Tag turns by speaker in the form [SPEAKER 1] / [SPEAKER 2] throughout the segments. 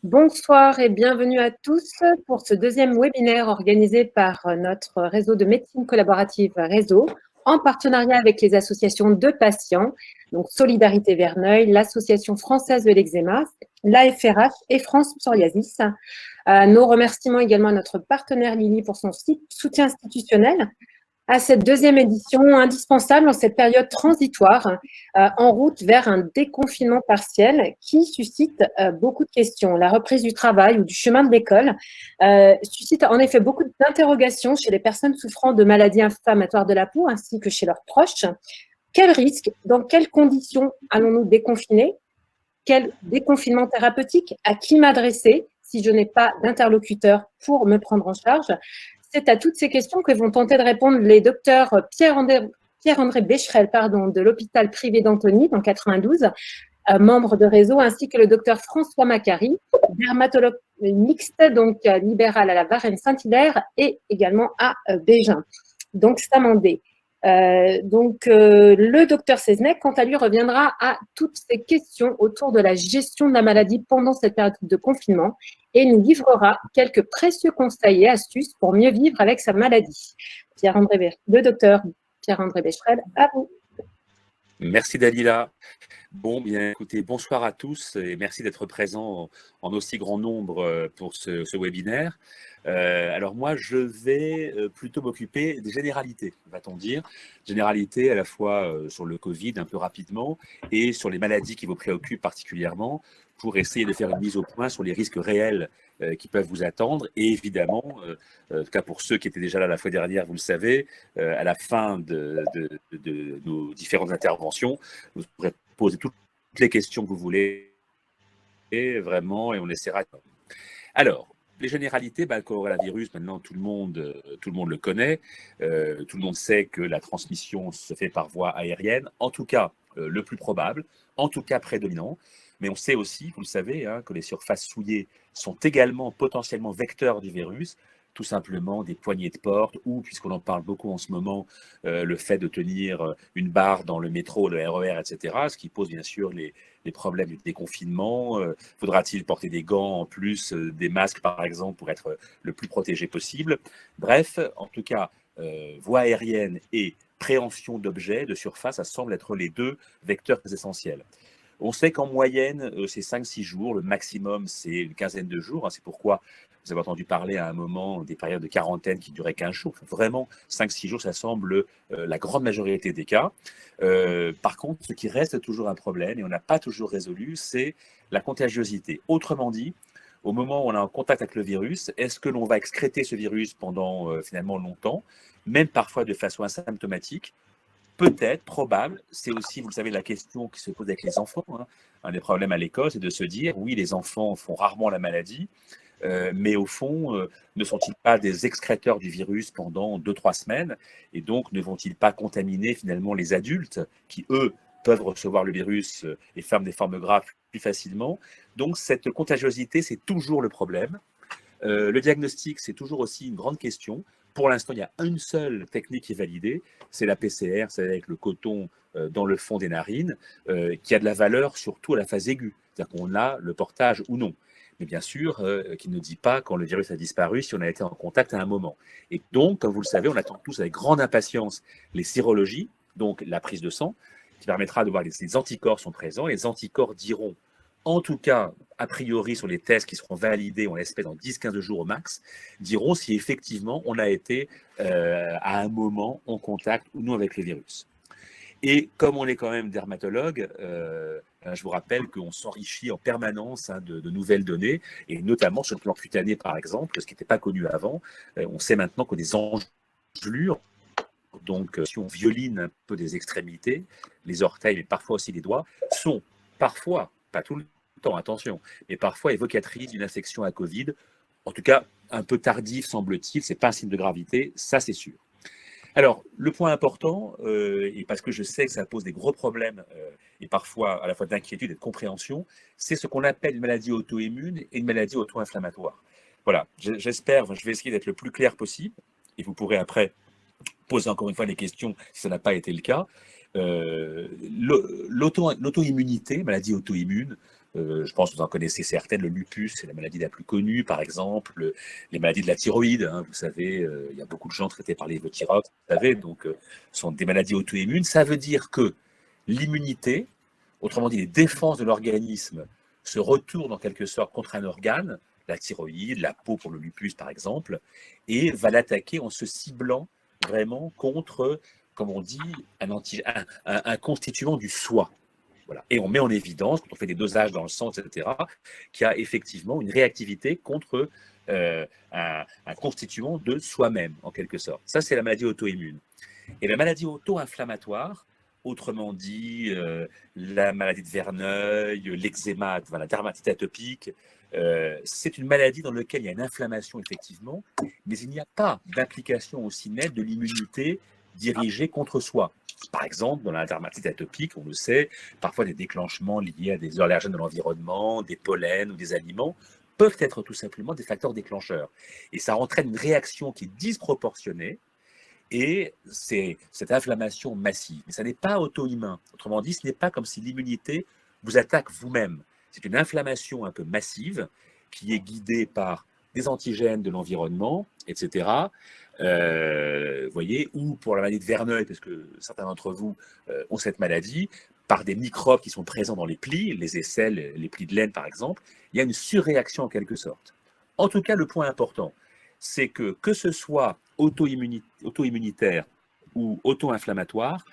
[SPEAKER 1] Bonsoir et bienvenue à tous pour ce deuxième webinaire organisé par notre réseau de médecine collaborative Réseau en partenariat avec les associations de patients, donc Solidarité Verneuil, l'Association française de l'eczéma, l'AFRH et France Psoriasis. Nos remerciements également à notre partenaire Lily pour son soutien institutionnel à cette deuxième édition indispensable en cette période transitoire en route vers un déconfinement partiel qui suscite beaucoup de questions. La reprise du travail ou du chemin de l'école suscite en effet beaucoup d'interrogations chez les personnes souffrant de maladies inflammatoires de la peau ainsi que chez leurs proches. Quels risques, dans quelles conditions allons-nous déconfiner? Quel déconfinement thérapeutique? À qui m'adresser si je n'ai pas d'interlocuteur pour me prendre en charge? C'est à toutes ces questions que vont tenter de répondre les docteurs Pierre-André Becherel de l'hôpital privé d'Antony, dans 92, membre de réseau, ainsi que le docteur François Macari, dermatologue mixte, donc libéral à la Varenne-Saint-Hilaire et également à Bégin, donc Samandé. Le docteur Seznec, quant à lui, reviendra à toutes ces questions autour de la gestion de la maladie pendant cette période de confinement et nous livrera quelques précieux conseils et astuces pour mieux vivre avec sa maladie. Le docteur Pierre-André Becherel, à vous.
[SPEAKER 2] Merci Dalila. Bon, bien écoutez, bonsoir à tous et merci d'être présents en aussi grand nombre pour ce webinaire. Alors moi, je vais plutôt m'occuper des généralités, va-t-on dire. Généralités à la fois sur le Covid, un peu rapidement, et sur les maladies qui vous préoccupent particulièrement, pour essayer de faire une mise au point sur les risques réels qui peuvent vous attendre. Et évidemment, en tout cas pour ceux qui étaient déjà là la fois dernière, vous le savez, à la fin de nos différentes interventions, vous pourrez poser toutes les questions que vous voulez, et vraiment, et on essaiera. Alors, les généralités, le coronavirus, maintenant tout le monde le connaît. Tout le monde sait que la transmission se fait par voie aérienne, en tout cas le plus probable, en tout cas prédominant. Mais on sait aussi, vous le savez, que les surfaces souillées sont également potentiellement vecteurs du virus, tout simplement des poignées de porte ou, puisqu'on en parle beaucoup en ce moment, le fait de tenir une barre dans le métro, le RER, etc., ce qui pose bien sûr les problèmes du déconfinement. Faudra-t-il porter des gants en plus, des masques par exemple, pour être le plus protégé possible? Bref, en tout cas, voie aérienne et préhension d'objets, de surface, ça semble être les deux vecteurs essentiels. On sait qu'en moyenne, c'est 5-6 jours. Le maximum, c'est une quinzaine de jours. C'est pourquoi vous avez entendu parler à un moment des périodes de quarantaine qui duraient 15 jours. Vraiment, 5-6 jours, ça semble la grande majorité des cas. Par contre, ce qui reste toujours un problème, et on n'a pas toujours résolu, c'est la contagiosité. Autrement dit, au moment où on est en contact avec le virus, est-ce que l'on va excréter ce virus pendant finalement longtemps, même parfois de façon asymptomatique? Peut-être, probable, c'est aussi, vous le savez, la question qui se pose avec les enfants. Un des problèmes à l'école, c'est de se dire, oui, les enfants font rarement la maladie, mais au fond, ne sont-ils pas des excréteurs du virus pendant 2-3 semaines? Et donc, ne vont-ils pas contaminer finalement les adultes qui, eux, peuvent recevoir le virus et faire des formes graves plus facilement? Donc, cette contagiosité, c'est toujours le problème. Le diagnostic, c'est toujours aussi une grande question. Pour l'instant, il y a une seule technique qui est validée, c'est la PCR, c'est avec le coton dans le fond des narines, qui a de la valeur surtout à la phase aiguë, c'est-à-dire qu'on a le portage ou non. Mais bien sûr, qui ne dit pas quand le virus a disparu, si on a été en contact à un moment. Et donc, comme vous le savez, on attend tous avec grande impatience les sérologies, donc la prise de sang, qui permettra de voir si les anticorps sont présents. Les anticorps diront, en tout cas, a priori sur les tests qui seront validés, on l'espère dans 10-15 jours au max, diront si effectivement on a été à un moment en contact ou non avec le virus. Et comme on est quand même dermatologue, je vous rappelle qu'on s'enrichit en permanence de nouvelles données, et notamment sur le plan cutané par exemple, ce qui n'était pas connu avant. On sait maintenant que des engelures, donc si on violine un peu des extrémités, les orteils, mais parfois aussi les doigts, sont parfois, pas tout le temps, attention, mais parfois évocatrices d'une infection à Covid. En tout cas, un peu tardif, semble-t-il, ce n'est pas un signe de gravité, ça c'est sûr. Alors, le point important, et parce que je sais que ça pose des gros problèmes, et parfois à la fois d'inquiétude et de compréhension, c'est ce qu'on appelle une maladie auto-immune et une maladie auto-inflammatoire. Voilà, j'espère, je vais essayer d'être le plus clair possible, et vous pourrez après poser encore une fois des questions si ça n'a pas été le cas. L'auto-immunité, maladie auto-immune, Je pense que vous en connaissez certaines. Le lupus, c'est la maladie la plus connue, par exemple. Les maladies de la thyroïde, hein, vous savez, il y a beaucoup de gens traités par les thyroïdes, vous savez, donc sont des maladies auto-immunes. Ça veut dire que l'immunité, autrement dit les défenses de l'organisme, se retournent en quelque sorte contre un organe, la thyroïde, la peau pour le lupus par exemple, et va l'attaquer en se ciblant vraiment contre, comme on dit, un constituant du soi. Voilà. Et on met en évidence, quand on fait des dosages dans le sang, etc., qu'il y a effectivement une réactivité contre un constituant de soi-même, en quelque sorte. Ça, c'est la maladie auto-immune. Et la maladie auto-inflammatoire, autrement dit, la maladie de Verneuil, l'eczéma, la dermatite atopique, c'est une maladie dans laquelle il y a une inflammation, effectivement, mais il n'y a pas d'implication aussi nette de l'immunité dirigée contre soi. Par exemple, dans la dermatite atopique, on le sait, parfois des déclenchements liés à des allergènes de l'environnement, des pollens ou des aliments peuvent être tout simplement des facteurs déclencheurs. Et ça entraîne une réaction qui est disproportionnée et c'est cette inflammation massive. Mais ça n'est pas auto-immun. Autrement dit, ce n'est pas comme si l'immunité vous attaque vous-même. C'est une inflammation un peu massive qui est guidée par des antigènes de l'environnement, etc. Voyez, ou pour la maladie de Verneuil, parce que certains d'entre vous ont cette maladie, par des microbes qui sont présents dans les plis, les aisselles, les plis de laine par exemple, il y a une surréaction en quelque sorte. En tout cas, le point important, c'est que ce soit auto-immunitaire ou auto-inflammatoire,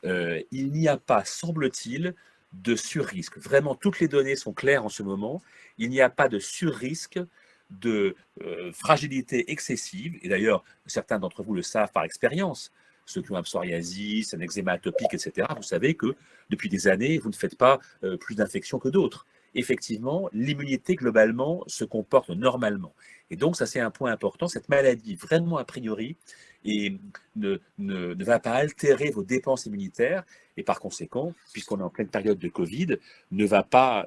[SPEAKER 2] il n'y a pas, semble-t-il, de surrisque. Vraiment, toutes les données sont claires en ce moment. Il n'y a pas de surrisque de fragilité excessive. Et d'ailleurs, certains d'entre vous le savent par expérience. Ceux qui ont un psoriasis, un eczéma atopique, etc., vous savez que depuis des années, vous ne faites pas plus d'infections que d'autres. Effectivement, l'immunité, globalement, se comporte normalement. Et donc, ça, c'est un point important. Cette maladie, vraiment a priori, ne va pas altérer vos dépenses immunitaires et par conséquent, puisqu'on est en pleine période de Covid, ne va pas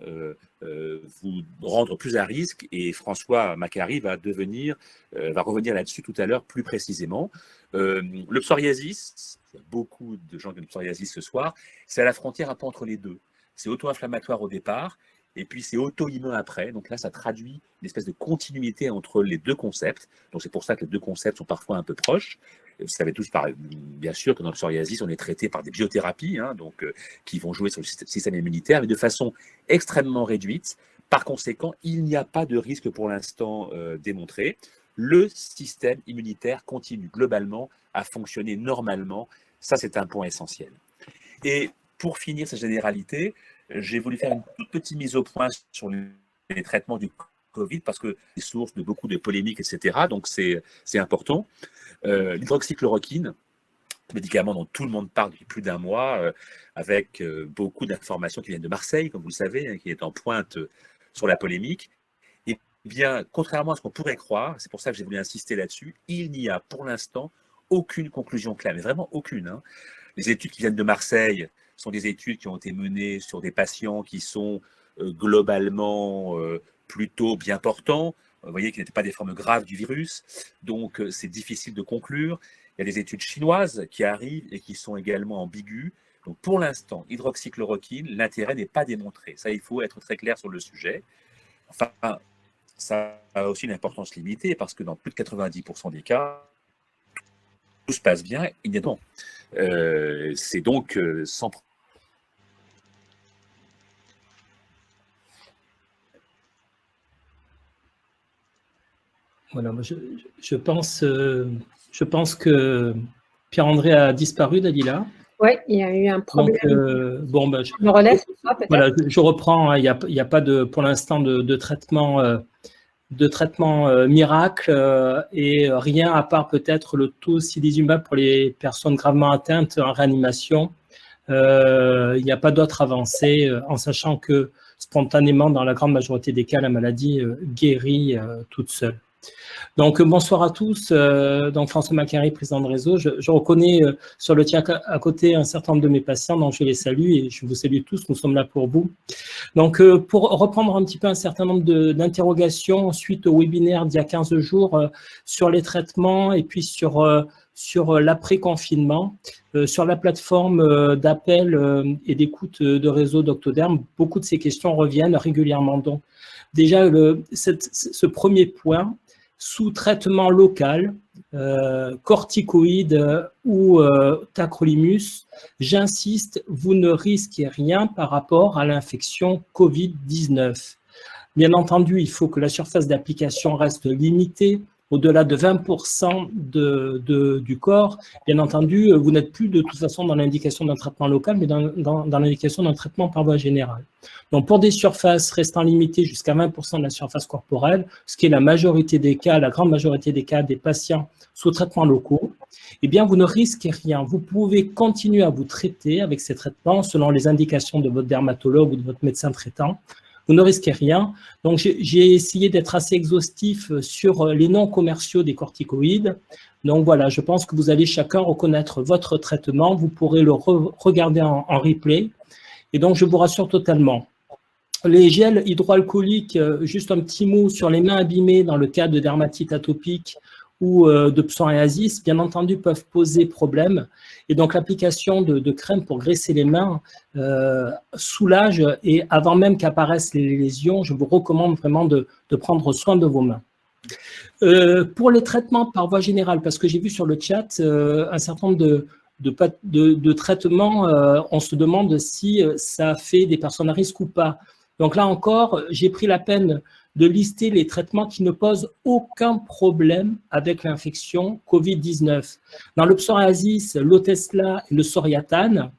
[SPEAKER 2] vous rendre plus à risque. Et François Macari va revenir là-dessus tout à l'heure plus précisément. Le psoriasis, il y a beaucoup de gens qui ont le psoriasis ce soir, c'est à la frontière un peu entre les deux. C'est auto-inflammatoire au départ, et puis c'est auto-immun après. Donc là, ça traduit une espèce de continuité entre les deux concepts. Donc c'est pour ça que les deux concepts sont parfois un peu proches. Vous savez tous, bien sûr, que dans le psoriasis, on est traité par des biothérapies, hein, qui vont jouer sur le système immunitaire, mais de façon extrêmement réduite. Par conséquent, il n'y a pas de risque pour l'instant démontré. Le système immunitaire continue globalement à fonctionner normalement. Ça, c'est un point essentiel. Et pour finir cette généralité, j'ai voulu faire une toute petite mise au point sur les traitements du Covid parce que c'est source de beaucoup de polémiques, etc. Donc, c'est important. L'hydroxychloroquine, médicament dont tout le monde parle depuis plus d'un mois, avec beaucoup d'informations qui viennent de Marseille, comme vous le savez, hein, qui est en pointe sur la polémique. Eh bien, contrairement à ce qu'on pourrait croire, c'est pour ça que j'ai voulu insister là-dessus, il n'y a pour l'instant aucune conclusion claire, mais vraiment aucune. Hein. Les études qui viennent de Marseille sont des études qui ont été menées sur des patients qui sont globalement plutôt bien portants. Vous voyez qu'ils n'étaient pas des formes graves du virus, donc c'est difficile de conclure. Il y a des études chinoises qui arrivent et qui sont également ambiguës. Donc pour l'instant, hydroxychloroquine, l'intérêt n'est pas démontré. Ça, il faut être très clair sur le sujet. Enfin, ça a aussi une importance limitée parce que dans plus de 90% des cas, tout se passe bien immédiatement. C'est donc sans problème.
[SPEAKER 3] Voilà, je pense que Pierre-André a disparu, Dalila.
[SPEAKER 1] Oui, il y a eu un problème.
[SPEAKER 3] Donc,
[SPEAKER 1] je me relève, peut-être.
[SPEAKER 3] Voilà, je reprends. Hein, il n'y a pas pour l'instant de traitement miracle et rien à part peut-être le tocilizumab pour les personnes gravement atteintes en réanimation. Il n'y a pas d'autres avancées, en sachant que spontanément, dans la grande majorité des cas, la maladie guérit toute seule. Donc, bonsoir à tous. Donc, François Macari, président de réseau. Je reconnais sur le chat à côté un certain nombre de mes patients, donc je les salue et je vous salue tous. Nous sommes là pour vous. Donc, pour reprendre un petit peu un certain nombre d'interrogations suite au webinaire d'il y a 15 jours sur les traitements et puis sur sur l'après-confinement, sur la plateforme d'appel et d'écoute de réseau d'Octoderm. Beaucoup de ces questions reviennent régulièrement. Donc, déjà, ce premier point, sous traitement local, corticoïdes ou tacrolimus, j'insiste, vous ne risquez rien par rapport à l'infection Covid-19. Bien entendu, il faut que la surface d'application reste limitée, au-delà de 20% du corps. Bien entendu, vous n'êtes plus de toute façon dans l'indication d'un traitement local, mais dans l'indication d'un traitement par voie générale. Donc, pour des surfaces restant limitées jusqu'à 20% de la surface corporelle, ce qui est la majorité des cas, la grande majorité des cas des patients sous traitements locaux, eh bien, vous ne risquez rien. Vous pouvez continuer à vous traiter avec ces traitements selon les indications de votre dermatologue ou de votre médecin traitant. Vous ne risquez rien. Donc, j'ai essayé d'être assez exhaustif sur les noms commerciaux des corticoïdes. Donc, voilà, je pense que vous allez chacun reconnaître votre traitement. Vous pourrez le regarder en replay. Et donc, je vous rassure totalement. Les gels hydroalcooliques, juste un petit mot sur les mains abîmées dans le cas de dermatite atopique ou de psoriasis, bien entendu, peuvent poser problème. Et donc, l'application de crème pour graisser les mains soulage. Et avant même qu'apparaissent les lésions, je vous recommande vraiment de prendre soin de vos mains. Pour les traitements par voie générale, parce que j'ai vu sur le chat un certain nombre de traitements, on se demande si ça fait des personnes à risque ou pas. Donc là encore, j'ai pris la peine de lister les traitements qui ne posent aucun problème avec l'infection Covid-19. Dans le psoriasis, l'Otesla et le Soriatane,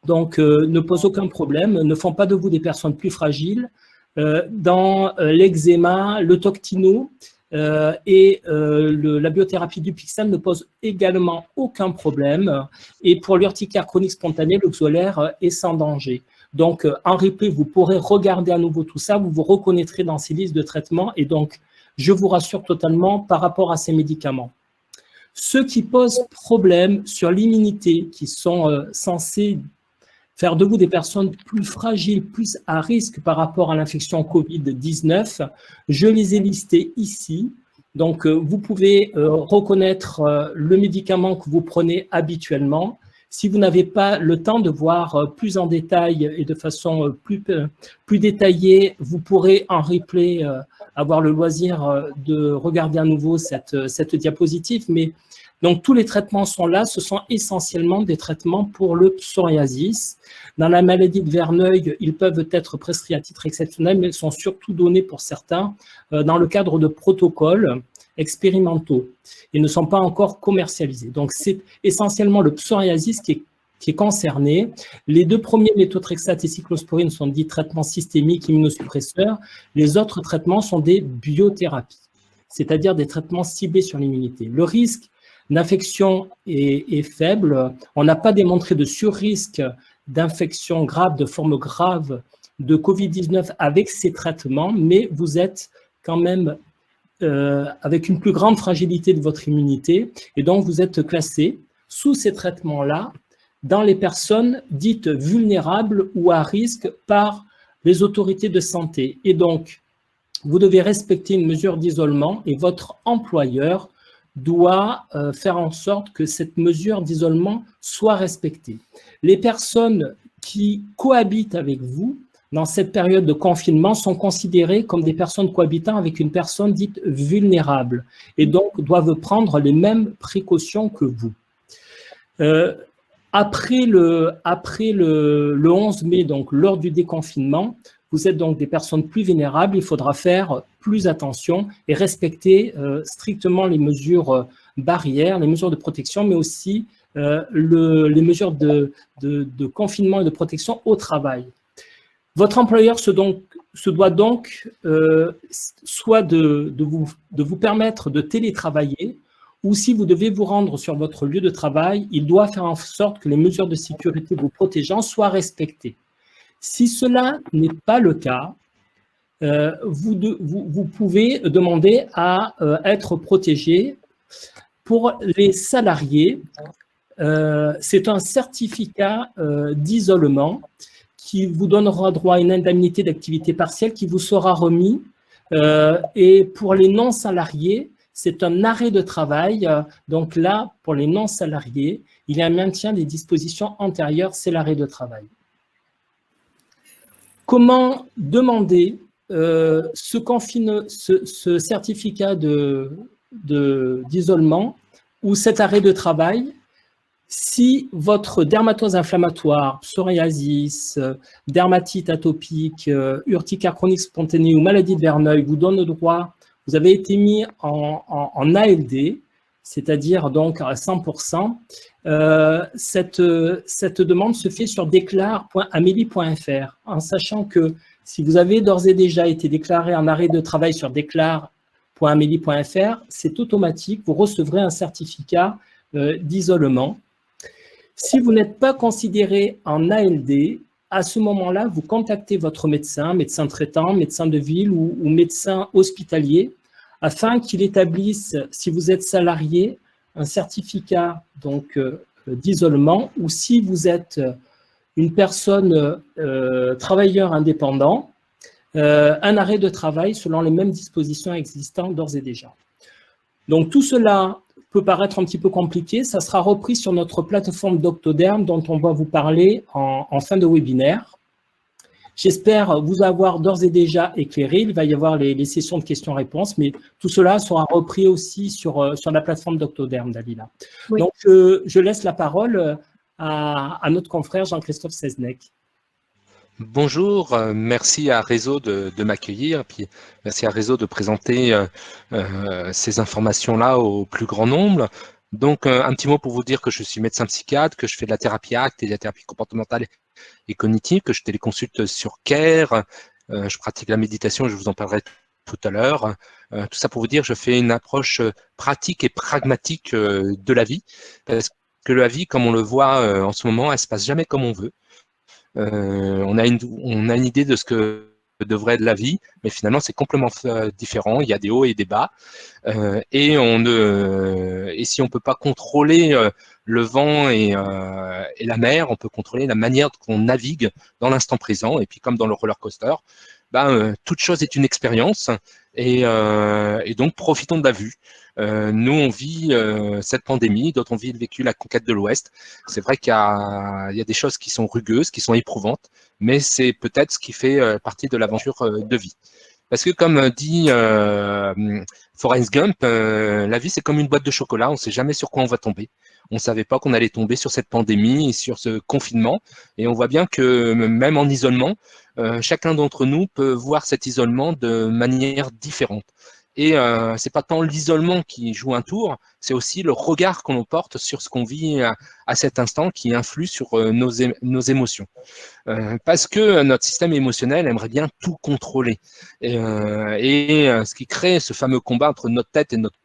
[SPEAKER 3] donc ne posent aucun problème, ne font pas de vous des personnes plus fragiles. Dans l'eczéma, le Toctino et la biothérapie du Pixel ne pose également aucun problème. Et pour l'urticaire chronique spontanée, le Xolair est sans danger. Donc, en replay, vous pourrez regarder à nouveau tout ça, vous vous reconnaîtrez dans ces listes de traitements et donc, je vous rassure totalement par rapport à ces médicaments. Ceux qui posent problème sur l'immunité, qui sont censés faire de vous des personnes plus fragiles, plus à risque par rapport à l'infection Covid-19, je les ai listés ici. Donc, vous pouvez reconnaître le médicament que vous prenez habituellement. Si vous n'avez pas le temps de voir plus en détail et de façon plus détaillée, vous pourrez en replay avoir le loisir de regarder à nouveau cette diapositive. Mais donc, tous les traitements sont là. Ce sont essentiellement des traitements pour le psoriasis. Dans la maladie de Verneuil, ils peuvent être prescrits à titre exceptionnel, mais ils sont surtout donnés pour certains dans le cadre de protocoles expérimentaux et ne sont pas encore commercialisés. Donc, c'est essentiellement le psoriasis qui est concerné. Les deux premiers, méthotrexate et cyclosporine, sont dits traitements systémiques immunosuppresseurs. Les autres traitements sont des biothérapies, c'est-à-dire des traitements ciblés sur l'immunité. Le risque d'infection est faible. On n'a pas démontré de surrisque d'infection grave, de forme grave de Covid-19 avec ces traitements, mais vous êtes quand même avec une plus grande fragilité de votre immunité et donc vous êtes classé sous ces traitements-là dans les personnes dites vulnérables ou à risque par les autorités de santé. Et donc, vous devez respecter une mesure d'isolement et votre employeur doit faire en sorte que cette mesure d'isolement soit respectée. Les personnes qui cohabitent avec vous dans cette période de confinement sont considérées comme des personnes cohabitant avec une personne dite vulnérable et donc doivent prendre les mêmes précautions que vous. Après le 11 mai, donc lors du déconfinement, vous êtes donc des personnes plus vulnérables, il faudra faire plus attention et respecter strictement les mesures barrières, les mesures de protection, mais aussi les mesures de confinement et de protection au travail. Votre employeur se doit donc soit de vous permettre de télétravailler, ou si vous devez vous rendre sur votre lieu de travail, il doit faire en sorte que les mesures de sécurité vous protégeant soient respectées. Si cela n'est pas le cas, vous pouvez demander à être protégé. Pour les salariés, c'est un certificat d'isolement qui vous donnera droit à une indemnité d'activité partielle qui vous sera remis. Et pour les non-salariés, c'est un arrêt de travail. Donc là, pour les non-salariés, il y a un maintien des dispositions antérieures, c'est l'arrêt de travail. Comment demander ce certificat d'isolement ou cet arrêt de travail si votre dermatose inflammatoire, psoriasis, dermatite atopique, urticaire chronique spontanée ou maladie de Verneuil vous donne le droit, vous avez été mis en ALD, c'est-à-dire donc à 100%, cette demande se fait sur déclare.amélie.fr, en sachant que si vous avez d'ores et déjà été déclaré en arrêt de travail sur déclare.amélie.fr, c'est automatique, vous recevrez un certificat d'isolement. Si vous n'êtes pas considéré en ALD, à ce moment-là, vous contactez votre médecin, médecin traitant, médecin de ville ou médecin hospitalier, afin qu'il établisse, si vous êtes salarié, un certificat d'isolement, ou si vous êtes une personne travailleur indépendant, un arrêt de travail selon les mêmes dispositions existantes d'ores et déjà. Donc tout cela peut paraître un petit peu compliqué, ça sera repris sur notre plateforme Doctoderm dont on va vous parler en fin de webinaire. J'espère vous avoir d'ores et déjà éclairé. Il va y avoir les sessions de questions-réponses, mais tout cela sera repris aussi sur la plateforme Doctoderm, Dalila. Oui. Donc, je laisse la parole à notre confrère Jean-Christophe Seznec.
[SPEAKER 4] Bonjour, merci à Réseau de m'accueillir, puis merci à Réseau de présenter ces informations-là au plus grand nombre. Donc, un petit mot pour vous dire que je suis médecin psychiatre, que je fais de la thérapie ACT et de la thérapie comportementale et cognitive, que je téléconsulte sur CARE, je pratique la méditation, je vous en parlerai tout à l'heure. Tout ça pour vous dire, je fais une approche pratique et pragmatique de la vie, parce que la vie, comme on le voit en ce moment, elle se passe jamais comme on veut. On a une idée de ce que devrait être la vie, mais finalement c'est complètement différent. Il y a des hauts et des bas, et si on peut pas contrôler le vent et la mer, on peut contrôler la manière qu'on navigue dans l'instant présent. Et puis comme dans le roller coaster, toute chose est une expérience, et donc profitons de la vue. Nous, on vit cette pandémie, d'autres ont vécu la conquête de l'Ouest. C'est vrai qu'il y a des choses qui sont rugueuses, qui sont éprouvantes, mais c'est peut-être ce qui fait partie de l'aventure de vie. Parce que comme dit Forrest Gump, la vie c'est comme une boîte de chocolat, on ne sait jamais sur quoi on va tomber. On ne savait pas qu'on allait tomber sur cette pandémie et sur ce confinement. Et on voit bien que même en isolement, chacun d'entre nous peut voir cet isolement de manière différente. Et c'est pas tant l'isolement qui joue un tour, c'est aussi le regard qu'on porte sur ce qu'on vit à cet instant qui influe sur nos émotions. Parce que notre système émotionnel aimerait bien tout contrôler. Et ce qui crée ce fameux combat entre notre tête et notre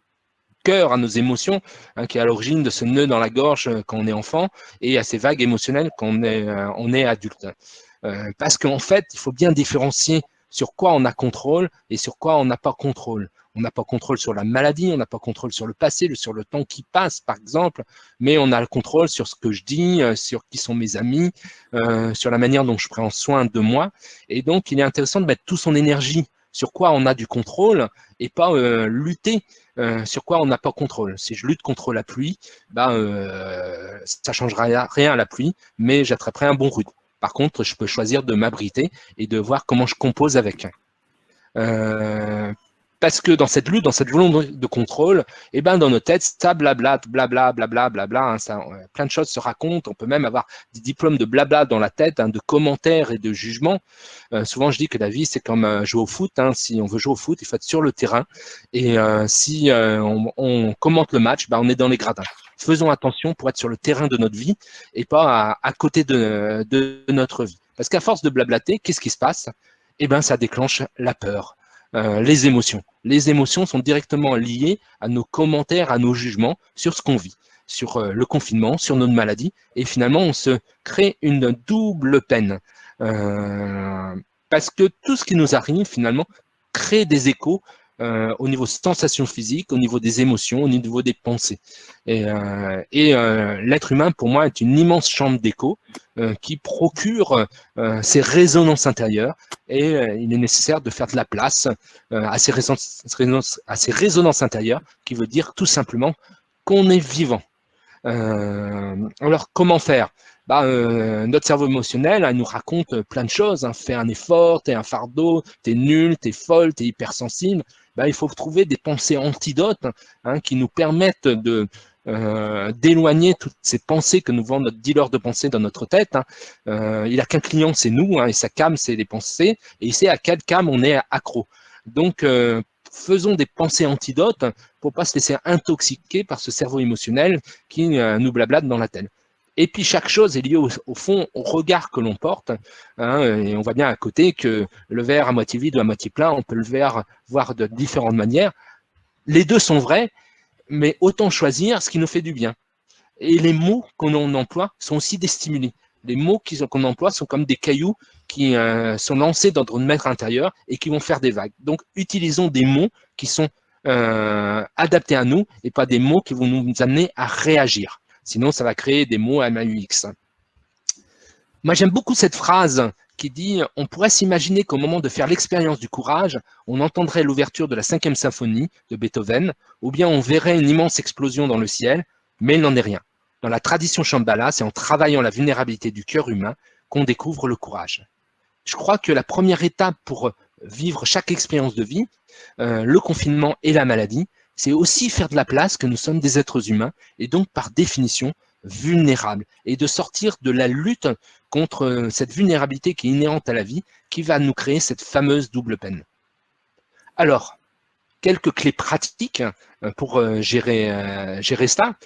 [SPEAKER 4] cœur, à nos émotions, qui est à l'origine de ce nœud dans la gorge quand on est enfant, et à ces vagues émotionnelles quand on est adulte. Parce qu'en fait, il faut bien différencier sur quoi on a contrôle et sur quoi on n'a pas contrôle. On n'a pas contrôle sur la maladie, on n'a pas contrôle sur le passé, sur le temps qui passe, par exemple, mais on a le contrôle sur ce que je dis, sur qui sont mes amis, sur la manière dont je prends soin de moi. Et donc, il est intéressant de mettre toute son énergie sur quoi on a du contrôle et pas lutter sur quoi on n'a pas contrôle. Si je lutte contre la pluie, ça ne changera rien à la pluie, mais j'attraperai un bon rhume. Par contre, je peux choisir de m'abriter et de voir comment je compose avec. Parce que dans cette lutte, dans cette volonté de contrôle, dans nos têtes, ça blabla, plein de choses se racontent. On peut même avoir des diplômes de blabla dans la tête, de commentaires et de jugements. Souvent, je dis que la vie, c'est comme jouer au foot. Si on veut jouer au foot, il faut être sur le terrain. Et si on commente le match, on est dans les gradins. Faisons attention pour être sur le terrain de notre vie et pas à côté de notre vie. Parce qu'à force de blablater, qu'est-ce qui se passe ? Ça déclenche la peur. Les émotions. Les émotions sont directement liées à nos commentaires, à nos jugements sur ce qu'on vit, sur le confinement, sur notre maladie. Et finalement, on se crée une double peine. Parce que tout ce qui nous arrive, finalement, crée des échos au niveau sensation physique, au niveau des émotions, au niveau des pensées. Et l'être humain, pour moi, est une immense chambre d'écho qui procure ces résonances intérieures, et il est nécessaire de faire de la place à ces résonances intérieures, qui veut dire tout simplement qu'on est vivant. Alors, comment faire? Notre cerveau émotionnel, il nous raconte plein de choses. Fais un effort, t'es un fardeau, t'es nul, t'es folle, t'es hypersensible. Il faut trouver des pensées antidotes qui nous permettent d'éloigner toutes ces pensées que nous vend notre dealer de pensées dans notre tête. Il n'a qu'un client, c'est nous, et sa cam, c'est les pensées, et il sait à quelle cam on est accro. Donc, faisons des pensées antidotes pour pas se laisser intoxiquer par ce cerveau émotionnel qui nous blablate dans la tête. Et puis chaque chose est liée au fond au regard que l'on porte, et on voit bien à côté que le verre à moitié vide ou à moitié plein, on peut le voir de différentes manières. Les deux sont vrais, mais autant choisir ce qui nous fait du bien. Et les mots qu'on emploie sont aussi des stimuli. Les mots qu'on emploie sont comme des cailloux qui sont lancés dans notre maître intérieur et qui vont faire des vagues. Donc, utilisons des mots qui sont adaptés à nous et pas des mots qui vont nous amener à réagir. Sinon, ça va créer des mots MAUX. Moi, j'aime beaucoup cette phrase qui dit « On pourrait s'imaginer qu'au moment de faire l'expérience du courage, on entendrait l'ouverture de la 5e symphonie de Beethoven, ou bien on verrait une immense explosion dans le ciel, mais il n'en est rien. Dans la tradition Shambhala, c'est en travaillant la vulnérabilité du cœur humain qu'on découvre le courage. » Je crois que la première étape pour vivre chaque expérience de vie, le confinement et la maladie, c'est aussi faire de la place que nous sommes des êtres humains et donc par définition vulnérables, et de sortir de la lutte contre cette vulnérabilité qui est inhérente à la vie, qui va nous créer cette fameuse double peine. Alors, quelques clés pratiques pour gérer ça.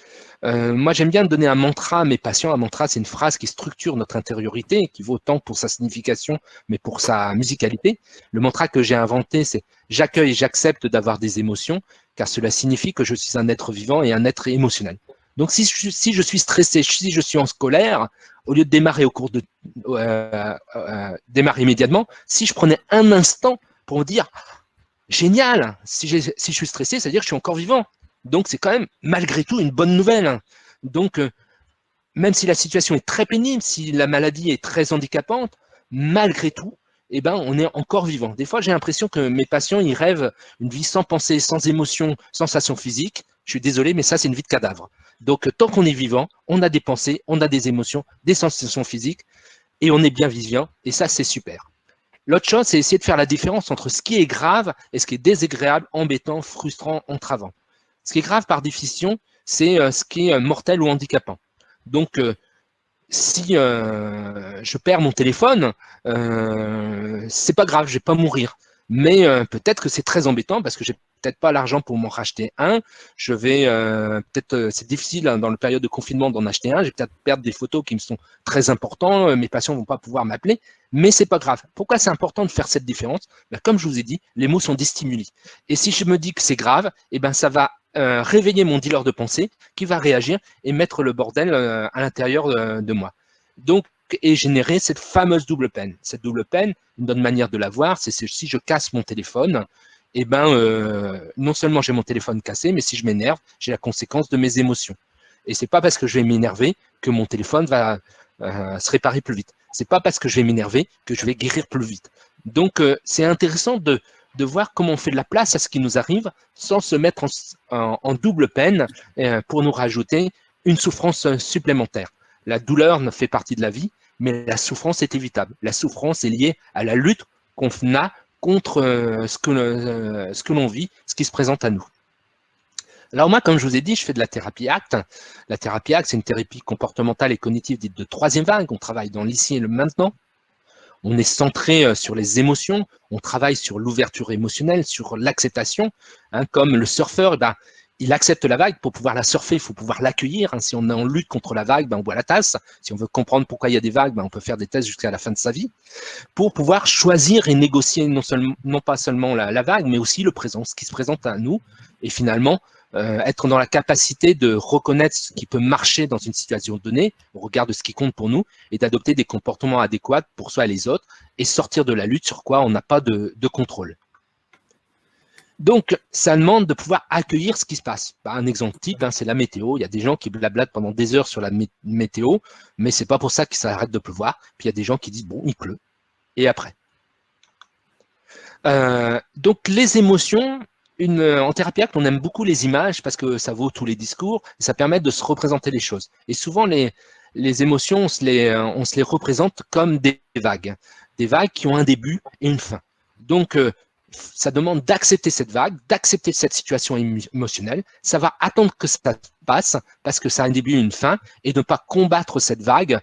[SPEAKER 4] Moi, j'aime bien donner un mantra à mes patients. Un mantra, c'est une phrase qui structure notre intériorité, qui vaut tant pour sa signification, mais pour sa musicalité. Le mantra que j'ai inventé, c'est « J'accueille et j'accepte d'avoir des émotions, car cela signifie que je suis un être vivant et un être émotionnel. » Donc, si je suis stressé, si je suis en colère, au lieu de démarrer démarrer immédiatement, si je prenais un instant pour me dire « Génial, si je suis stressé, c'est-à-dire que je suis encore vivant. » Donc, c'est quand même, malgré tout, une bonne nouvelle. Donc, même si la situation est très pénible, si la maladie est très handicapante, malgré tout, on est encore vivant. Des fois, j'ai l'impression que mes patients, ils rêvent une vie sans pensée, sans émotion, sensation physique. Je suis désolé, mais ça, c'est une vie de cadavre. Donc, tant qu'on est vivant, on a des pensées, on a des émotions, des sensations physiques, et on est bien vivant, et ça, c'est super. L'autre chose, c'est essayer de faire la différence entre ce qui est grave et ce qui est désagréable, embêtant, frustrant, entravant. Ce qui est grave par définition, c'est ce qui est mortel ou handicapant. Donc, si je perds mon téléphone, c'est pas grave, je vais pas mourir. Mais peut-être que c'est très embêtant parce que j'ai peut-être pas l'argent pour m'en racheter un. Je vais c'est difficile dans la période de confinement d'en acheter un. Je vais peut-être perdre des photos qui me sont très importantes. Mes patients vont pas pouvoir m'appeler, mais c'est pas grave. Pourquoi c'est important de faire cette différence? Comme je vous ai dit, les mots sont des stimuli. Et si je me dis que c'est grave, ça va réveiller mon dealer de pensée qui va réagir et mettre le bordel à l'intérieur de moi. Donc, et générer cette fameuse double peine. Cette double peine, une bonne manière de la voir, c'est si je casse mon téléphone, non seulement j'ai mon téléphone cassé, mais si je m'énerve, j'ai la conséquence de mes émotions. Et c'est pas parce que je vais m'énerver que mon téléphone va se réparer plus vite. C'est pas parce que je vais m'énerver que je vais guérir plus vite. Donc, c'est intéressant de voir comment on fait de la place à ce qui nous arrive sans se mettre en double peine pour nous rajouter une souffrance supplémentaire. La douleur fait partie de la vie, mais la souffrance est évitable. La souffrance est liée à la lutte qu'on a contre ce que l'on vit, ce qui se présente à nous. Alors moi, comme je vous ai dit, je fais de la thérapie ACT. La thérapie ACT, c'est une thérapie comportementale et cognitive dite de 3e vague. On travaille dans l'ici et le maintenant. On est centré sur les émotions, on travaille sur l'ouverture émotionnelle, sur l'acceptation. Comme le surfeur, il accepte la vague. Pour pouvoir la surfer, il faut pouvoir l'accueillir. Si on est en lutte contre la vague, on boit la tasse. Si on veut comprendre pourquoi il y a des vagues, on peut faire des tests jusqu'à la fin de sa vie. Pour pouvoir choisir et négocier non pas seulement la vague, mais aussi le présent, ce qui se présente à nous. Et finalement, être dans la capacité de reconnaître ce qui peut marcher dans une situation donnée, au regard de ce qui compte pour nous, et d'adopter des comportements adéquats pour soi et les autres, et sortir de la lutte sur quoi on n'a pas de contrôle. Donc, ça demande de pouvoir accueillir ce qui se passe. Un exemple type, c'est la météo. Il y a des gens qui blablatent pendant des heures sur la météo, mais c'est pas pour ça que ça arrête de pleuvoir. Puis il y a des gens qui disent, bon, il pleut. Et après. Donc, les émotions, en thérapie acte, on aime beaucoup les images parce que ça vaut tous les discours, et ça permet de se représenter les choses. Et souvent, les émotions, on se les représente comme des vagues qui ont un début et une fin. Donc, ça demande d'accepter cette vague, d'accepter cette situation émotionnelle. Ça va attendre que ça passe parce que ça a un début et une fin, et de ne pas combattre cette vague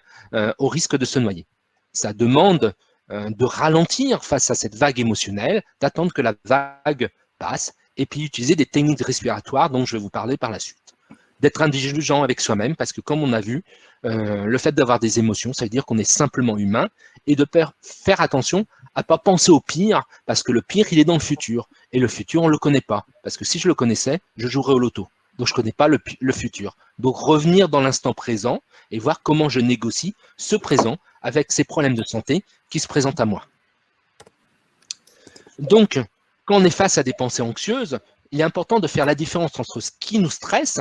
[SPEAKER 4] au risque de se noyer. Ça demande de ralentir face à cette vague émotionnelle, d'attendre que la vague passe, et puis utiliser des techniques respiratoires dont je vais vous parler par la suite. D'être indulgent avec soi-même, parce que comme on a vu, le fait d'avoir des émotions, ça veut dire qu'on est simplement humain, et de faire attention à ne pas penser au pire, parce que le pire, il est dans le futur, et le futur, on ne le connaît pas, parce que si je le connaissais, je jouerais au loto. Donc je ne connais pas le futur. Donc revenir dans l'instant présent et voir comment je négocie ce présent avec ces problèmes de santé qui se présentent à moi. Donc, quand on est face à des pensées anxieuses, il est important de faire la différence entre ce qui nous stresse,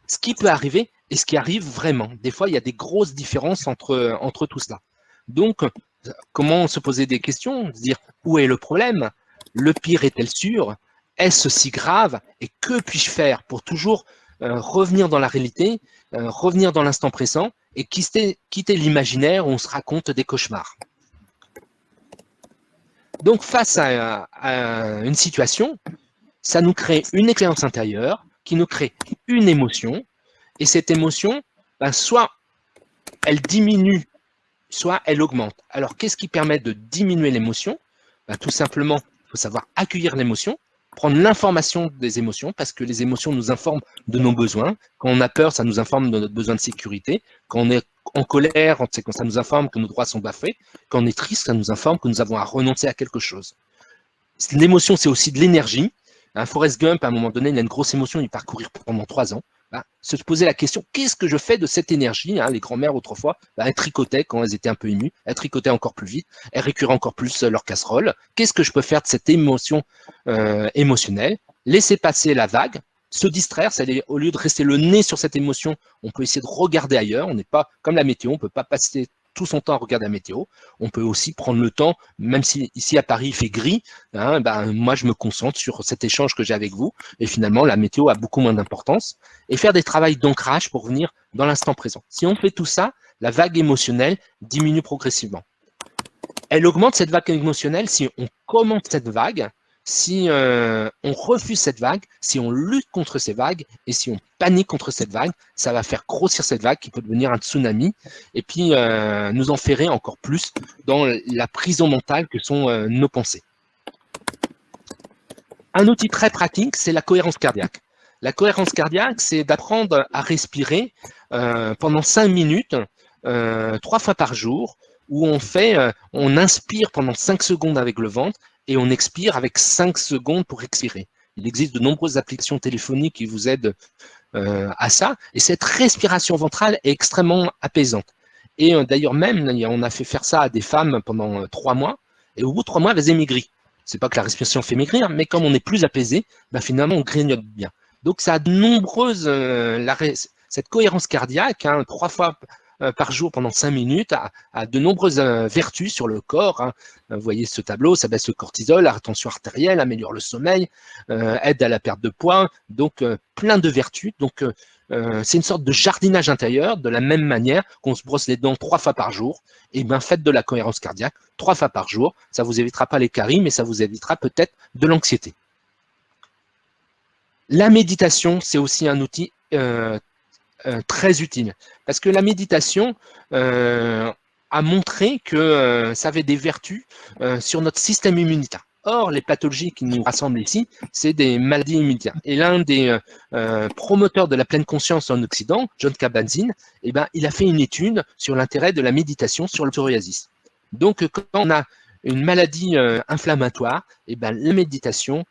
[SPEAKER 4] ce qui peut arriver et ce qui arrive vraiment. Des fois, il y a des grosses différences entre tout cela. Donc, comment se poser des questions, se dire où est le problème? Le pire est-elle sûr? Est-ce si grave? Et que puis-je faire pour toujours revenir dans la réalité, revenir dans l'instant présent et quitter l'imaginaire où on se raconte des cauchemars? Donc, face à une situation, ça nous crée une expérience intérieure qui nous crée une émotion. Et cette émotion, soit elle diminue, soit elle augmente. Alors, qu'est-ce qui permet de diminuer l'émotion? Tout simplement, il faut savoir accueillir l'émotion, prendre l'information des émotions, parce que les émotions nous informent de nos besoins. Quand on a peur, ça nous informe de notre besoin de sécurité. Quand on est en colère, ça nous informe que nos droits sont bafoués. Quand on est triste, ça nous informe que nous avons à renoncer à quelque chose. L'émotion, c'est aussi de l'énergie. Forrest Gump, à un moment donné, il a une grosse émotion, il part courir pendant 3 ans. Se poser la question, qu'est-ce que je fais de cette énergie? Les grands-mères, autrefois, elles tricotaient quand elles étaient un peu émues, elles tricotaient encore plus vite, elles récuraient encore plus leur casserole. Qu'est-ce que je peux faire de cette émotion émotionnelle? Laisser passer la vague, se distraire, au lieu de rester le nez sur cette émotion, on peut essayer de regarder ailleurs. On n'est pas comme la météo, on ne peut pas passer tout son temps à regarder la météo. On peut aussi prendre le temps, même si ici à Paris il fait gris, moi je me concentre sur cet échange que j'ai avec vous, et finalement la météo a beaucoup moins d'importance, et faire des travaux d'ancrage pour venir dans l'instant présent. Si on fait tout ça, la vague émotionnelle diminue progressivement. Elle augmente, cette vague émotionnelle, si on commente cette vague, si on refuse cette vague, si on lutte contre ces vagues et si on panique contre cette vague, ça va faire grossir cette vague qui peut devenir un tsunami et puis nous enferrer encore plus dans la prison mentale que sont nos pensées. Un outil très pratique, c'est la cohérence cardiaque. La cohérence cardiaque, c'est d'apprendre à respirer pendant 5 minutes, 3 fois par jour, où on inspire pendant 5 secondes avec le ventre, et on expire avec 5 secondes pour expirer. Il existe de nombreuses applications téléphoniques qui vous aident à ça. Et cette respiration ventrale est extrêmement apaisante. Et d'ailleurs même, on a fait faire ça à des femmes pendant 3 mois. Et au bout de 3 mois, elles maigri. C'est pas que la respiration fait maigrir, mais comme on est plus apaisé, finalement, on grignote bien. Donc ça a de nombreuses... cette cohérence cardiaque, 3 fois par jour pendant 5 minutes, a de nombreuses vertus sur le corps. Vous voyez ce tableau, ça baisse le cortisol, la tension artérielle, améliore le sommeil, aide à la perte de poids, donc plein de vertus. Donc c'est une sorte de jardinage intérieur, de la même manière qu'on se brosse les dents 3 fois par jour. Et bien faites de la cohérence cardiaque 3 fois par jour, ça vous évitera pas les caries, mais ça vous évitera peut-être de l'anxiété. La méditation, c'est aussi un outil très utile, parce que la méditation a montré que ça avait des vertus sur notre système immunitaire. Or, les pathologies qui nous rassemblent ici, c'est des maladies immunitaires. Et l'un des promoteurs de la pleine conscience en Occident, Jon Kabat-Zinn, il a fait une étude sur l'intérêt de la méditation sur le psoriasis. Donc, quand on a une maladie inflammatoire, la méditation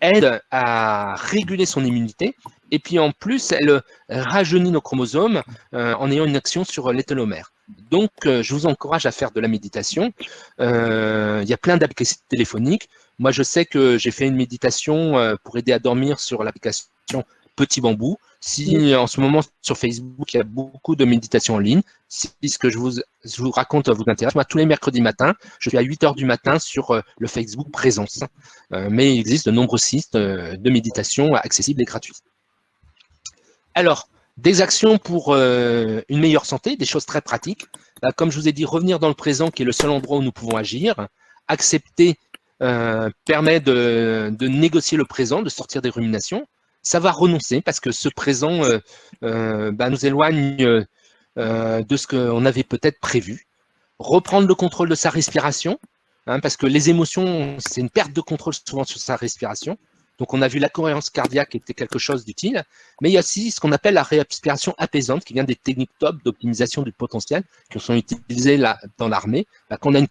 [SPEAKER 4] aide à réguler son immunité. Et puis en plus, elle rajeunit nos chromosomes en ayant une action sur les télomères. Donc, je vous encourage à faire de la méditation. Il y a plein d'applications téléphoniques. Moi, je sais que j'ai fait une méditation pour aider à dormir sur l'application Petit Bambou. Si en ce moment sur Facebook, il y a beaucoup de méditations en ligne, si ce que je vous raconte vous intéresse, moi, tous les mercredis matins, je suis à 8 h du matin sur le Facebook Présence. Mais il existe de nombreux sites de méditation accessibles et gratuits. Alors, des actions pour une meilleure santé, des choses très pratiques. Comme je vous ai dit, revenir dans le présent, qui est le seul endroit où nous pouvons agir. Accepter permet de négocier le présent, de sortir des ruminations. Savoir renoncer, parce que ce présent nous éloigne de ce qu'on avait peut-être prévu. Reprendre le contrôle de sa respiration, parce que les émotions, c'est une perte de contrôle souvent sur sa respiration. Donc, on a vu la cohérence cardiaque était quelque chose d'utile, mais il y a aussi ce qu'on appelle la respiration apaisante, qui vient des techniques top d'optimisation du potentiel qui sont utilisées là, dans l'armée. Quand on a une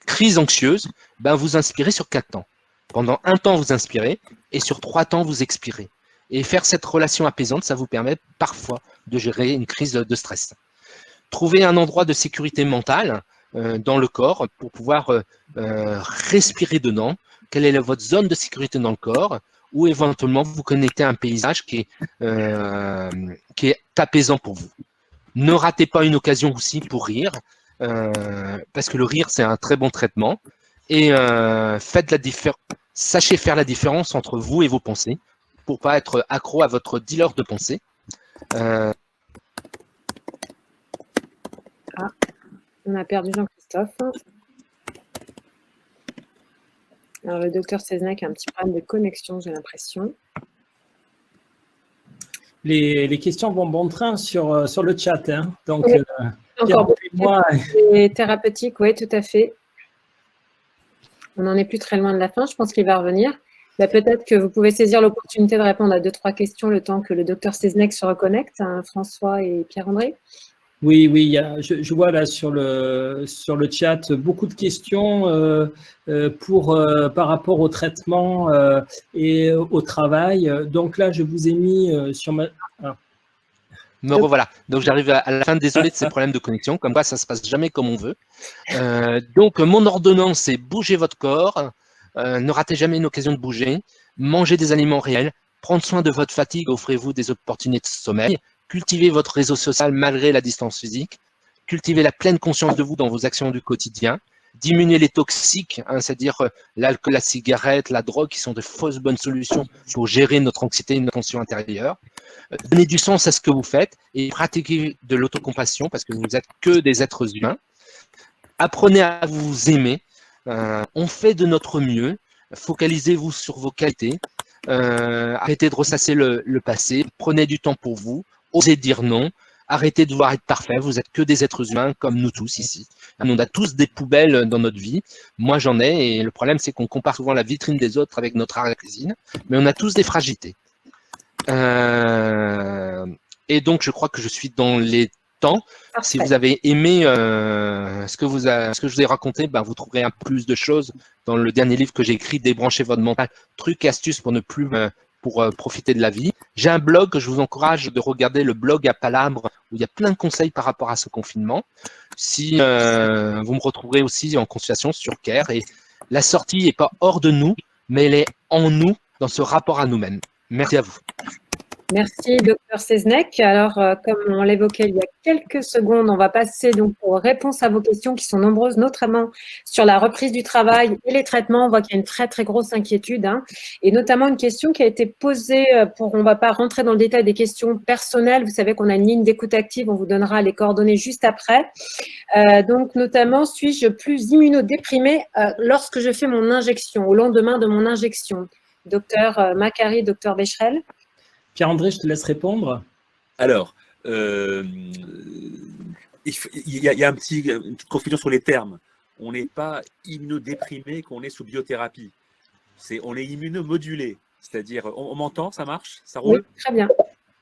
[SPEAKER 4] crise anxieuse, vous inspirez sur 4 temps. Pendant 1 temps, vous inspirez, et sur 3 temps, vous expirez. Et faire cette relation apaisante, ça vous permet parfois de gérer une crise de stress. Trouver un endroit de sécurité mentale dans le corps pour pouvoir respirer dedans. Quelle est votre zone de sécurité dans le corps, ou éventuellement vous connectez à un paysage qui est apaisant pour vous. Ne ratez pas une occasion aussi pour rire, parce que le rire, c'est un très bon traitement. Et sachez faire la différence entre vous et vos pensées, pour ne pas être accro à votre dealer de pensée.
[SPEAKER 1] On a perdu Jean-Christophe. Alors, le docteur Seznec a un petit problème de connexion, j'ai l'impression.
[SPEAKER 3] Les questions vont bon train sur le chat. Hein. Donc,
[SPEAKER 1] oui. Encore
[SPEAKER 3] moi...
[SPEAKER 1] thérapeutique, oui, tout à fait. On n'en est plus très loin de la fin. Je pense qu'il va revenir. Peut-être que vous pouvez saisir l'opportunité de répondre à 2-3 questions le temps que le docteur Seznec se reconnecte, hein, François et Pierre-André.
[SPEAKER 3] Oui, je vois là sur le chat beaucoup de questions par rapport au traitement et au travail. Donc là, je vous ai mis sur ma... Ah.
[SPEAKER 4] Me revoilà. Donc j'arrive à la fin, désolé de ces problèmes de connexion, comme quoi ça ne se passe jamais comme on veut. Donc mon ordonnance, c'est bouger votre corps, ne ratez jamais une occasion de bouger, mangez des aliments réels, prendre soin de votre fatigue, offrez-vous des opportunités de sommeil, cultivez votre réseau social malgré la distance physique, cultivez la pleine conscience de vous dans vos actions du quotidien, diminuez les toxiques, c'est-à-dire l'alcool, la cigarette, la drogue, qui sont de fausses bonnes solutions pour gérer notre anxiété et notre tension intérieure. Donnez du sens à ce que vous faites et pratiquez de l'autocompassion, parce que vous n'êtes que des êtres humains. Apprenez à vous aimer. On fait de notre mieux. Focalisez-vous sur vos qualités. Arrêtez de ressasser le passé. Prenez du temps pour vous. Osez dire non. Arrêtez de vouloir être parfait. Vous n'êtes que des êtres humains comme nous tous ici. On a tous des poubelles dans notre vie. Moi, j'en ai. Et le problème, c'est qu'on compare souvent la vitrine des autres avec notre arrière-cuisine. Mais on a tous des fragilités. Et donc, je crois que je suis dans les temps. Parfait. Si vous avez aimé ce que je vous ai raconté, vous trouverez un plus de choses dans le dernier livre que j'ai écrit, Débrancher votre mental, trucs et astuces pour ne plus profiter de la vie. J'ai un blog que je vous encourage de regarder, le blog à Palabre, où il y a plein de conseils par rapport à ce confinement. Si vous me retrouverez aussi en consultation sur Care. Et la sortie n'est pas hors de nous, mais elle est en nous, dans ce rapport à nous-mêmes. Merci à vous.
[SPEAKER 1] Merci, docteur Seznec. Alors, comme on l'évoquait il y a quelques secondes, on va passer donc aux réponses à vos questions qui sont nombreuses, notamment sur la reprise du travail et les traitements. On voit qu'il y a une très, très grosse inquiétude, hein, et notamment une question qui a été posée on ne va pas rentrer dans le détail des questions personnelles. Vous savez qu'on a une ligne d'écoute active, on vous donnera les coordonnées juste après. Donc, notamment, suis-je plus immunodéprimée lorsque je fais mon injection, au lendemain de mon injection? Docteur Macari, docteur Becherel.
[SPEAKER 3] Pierre-André, je te laisse répondre.
[SPEAKER 2] Alors, il y a une petite confusion sur les termes. On n'est pas immunodéprimé qu'on est sous biothérapie. On est immunomodulé. C'est-à-dire, on m'entend, ça marche? Ça roule?
[SPEAKER 1] Oui, très bien.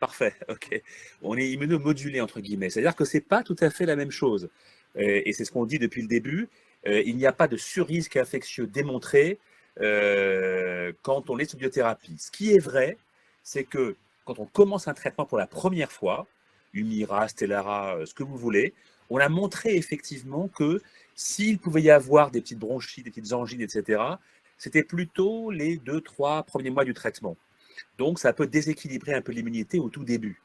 [SPEAKER 2] Parfait, ok. On est immunomodulé, entre guillemets. C'est-à-dire que ce n'est pas tout à fait la même chose. Et c'est ce qu'on dit depuis le début. Il n'y a pas de surrisque infectieux démontré quand on est sous biothérapie. Ce qui est vrai, c'est que quand on commence un traitement pour la première fois, Humira, Stelara, ce que vous voulez, on a montré effectivement que s'il pouvait y avoir des petites bronchites, des petites angines, etc., c'était plutôt les 2-3 premiers mois du traitement. Donc, ça peut déséquilibrer un peu l'immunité au tout début.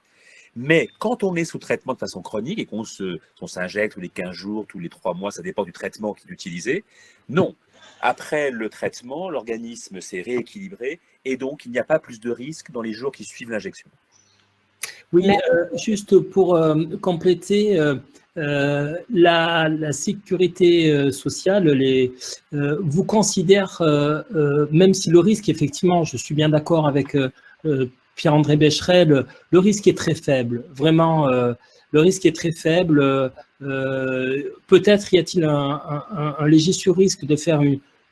[SPEAKER 2] Mais quand on est sous traitement de façon chronique et qu'on s'injecte tous les 15 jours, tous les 3 mois, ça dépend du traitement qui est utilisé, non. Après le traitement, l'organisme s'est rééquilibré et donc il n'y a pas plus de risque dans les jours qui suivent l'injection.
[SPEAKER 3] Oui, juste pour compléter, la sécurité sociale vous considère, même si le risque, effectivement, je suis bien d'accord avec Pierre-André Becherel, le risque est très faible. Vraiment, le risque est très faible. Peut-être y a-t-il un léger sur-risque de faire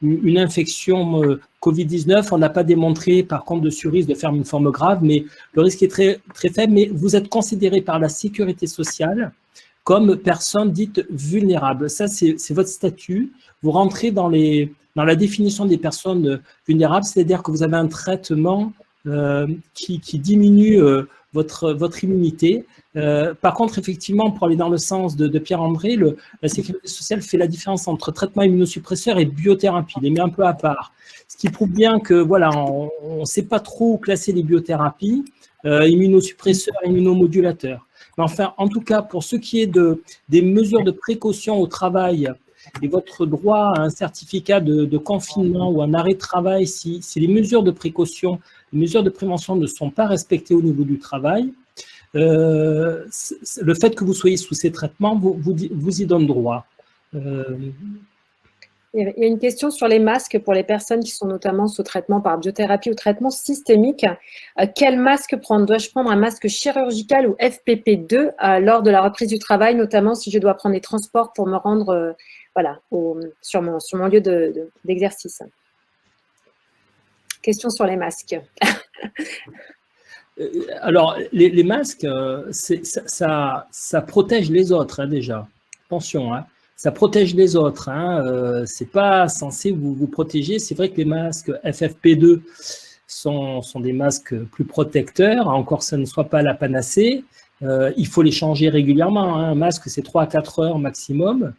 [SPEAKER 3] une infection Covid-19. On n'a pas démontré, par contre, de sur-risque de faire une forme grave, mais le risque est très, très faible. Mais vous êtes considéré par la sécurité sociale comme personne dite vulnérable. Ça, c'est votre statut. Vous rentrez dans la définition des personnes vulnérables, c'est-à-dire que vous avez un traitement qui diminue votre immunité. Par contre, effectivement, pour aller dans le sens de Pierre-André, la sécurité sociale fait la différence entre traitement immunosuppresseur et biothérapie, les met un peu à part. Ce qui prouve bien que, voilà, on ne sait pas trop classer les biothérapies, immunosuppresseurs, immunomodulateurs. Mais enfin, en tout cas, pour ce qui est des mesures de précaution au travail et votre droit à un certificat de confinement ou un arrêt de travail, si les mesures de précaution, les mesures de prévention ne sont pas respectées au niveau du travail, le fait que vous soyez sous ces traitements vous y donne droit.
[SPEAKER 1] Il y a une question sur les masques pour les personnes qui sont notamment sous traitement par biothérapie ou traitement systémique. Quel masque prendre? Dois-je prendre un masque chirurgical ou FPP2 lors de la reprise du travail, notamment si je dois prendre les transports pour me rendre voilà, sur mon lieu d'exercice? Question sur les masques.
[SPEAKER 3] Alors, les masques, ça protège les autres, hein, déjà. Attention, hein. Ça protège les autres. Hein. C'est pas censé vous protéger. C'est vrai que les masques FFP2 sont des masques plus protecteurs. Encore que ça ne soit pas la panacée. Il faut les changer régulièrement. Hein. Un masque, c'est 3 à 4 heures maximum.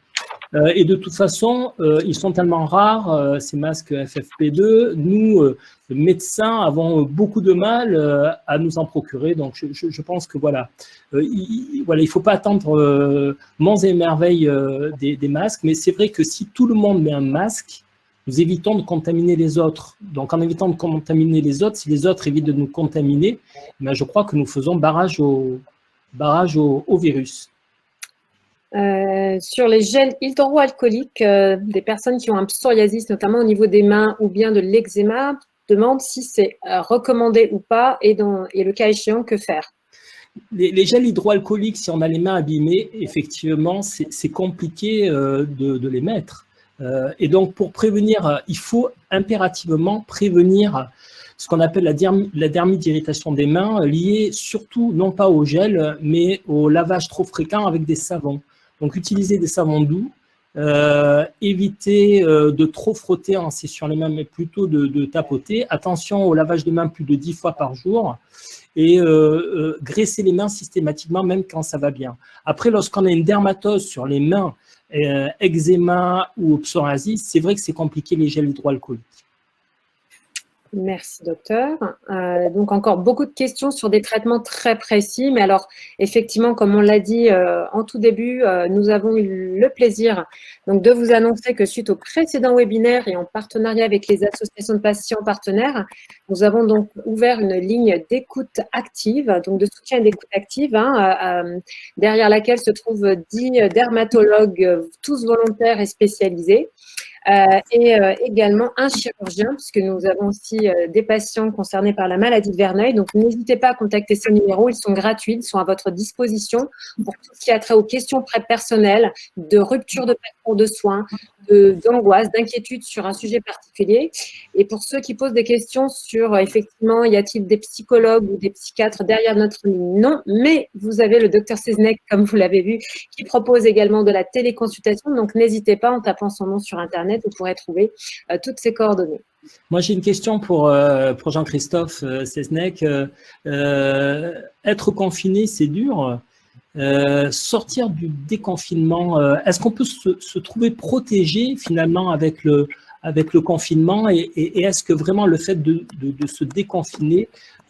[SPEAKER 3] Et de toute façon, ils sont tellement rares, ces masques FFP2. Nous, médecins, avons beaucoup de mal à nous en procurer. Donc, je pense que voilà, il ne faut pas attendre monts et merveilles des masques. Mais c'est vrai que si tout le monde met un masque, nous évitons de contaminer les autres. Donc, en évitant de contaminer les autres, si les autres évitent de nous contaminer, ben, je crois que nous faisons barrage au virus.
[SPEAKER 1] Sur les gels hydroalcooliques, des personnes qui ont un psoriasis, notamment au niveau des mains ou bien de l'eczéma, demandent si c'est recommandé ou pas et le cas échéant, que faire?
[SPEAKER 3] Les gels hydroalcooliques, si on a les mains abîmées, effectivement, c'est compliqué de les mettre. Et donc, pour prévenir, il faut impérativement prévenir ce qu'on appelle la dermite d'irritation des mains, liée surtout, non pas au gel, mais au lavage trop fréquent avec des savons. Donc, utiliser des savons doux, éviter de trop frotter en s'essuyant les mains, mais plutôt de tapoter. Attention au lavage de mains plus de 10 fois par jour et graisser les mains systématiquement, même quand ça va bien. Après, lorsqu'on a une dermatose sur les mains, eczéma ou psoriasis, c'est vrai que c'est compliqué les gels hydroalcooliques.
[SPEAKER 1] Merci, docteur. Donc, encore beaucoup de questions sur des traitements très précis. Mais alors, effectivement, comme on l'a dit en tout début, nous avons eu le plaisir donc, de vous annoncer que suite au précédent webinaire et en partenariat avec les associations de patients partenaires, nous avons donc ouvert une ligne d'écoute active, donc de soutien et d'écoute active, derrière laquelle se trouvent 10 dermatologues, tous volontaires et spécialisés. Et également un chirurgien, puisque nous avons aussi des patients concernés par la maladie de Verneuil. Donc, n'hésitez pas à contacter ces numéros. Ils sont gratuits, ils sont à votre disposition pour tout ce qui a trait aux questions personnelles, de rupture de parcours de soins, d'angoisse, d'inquiétude sur un sujet particulier. Et pour ceux qui posent des questions sur, effectivement, y a-t-il des psychologues ou des psychiatres derrière notre ligne? Non, mais vous avez le docteur Seznec, comme vous l'avez vu, qui propose également de la téléconsultation. Donc, n'hésitez pas, en tapant son nom sur Internet, vous pourrez trouver toutes ces coordonnées.
[SPEAKER 3] Moi, j'ai une question pour Jean-Christophe Seznec. Être confiné, c'est dur. sortir du déconfinement, est-ce qu'on peut se trouver protégé finalement avec le confinement et est-ce que vraiment le fait de se déconfiner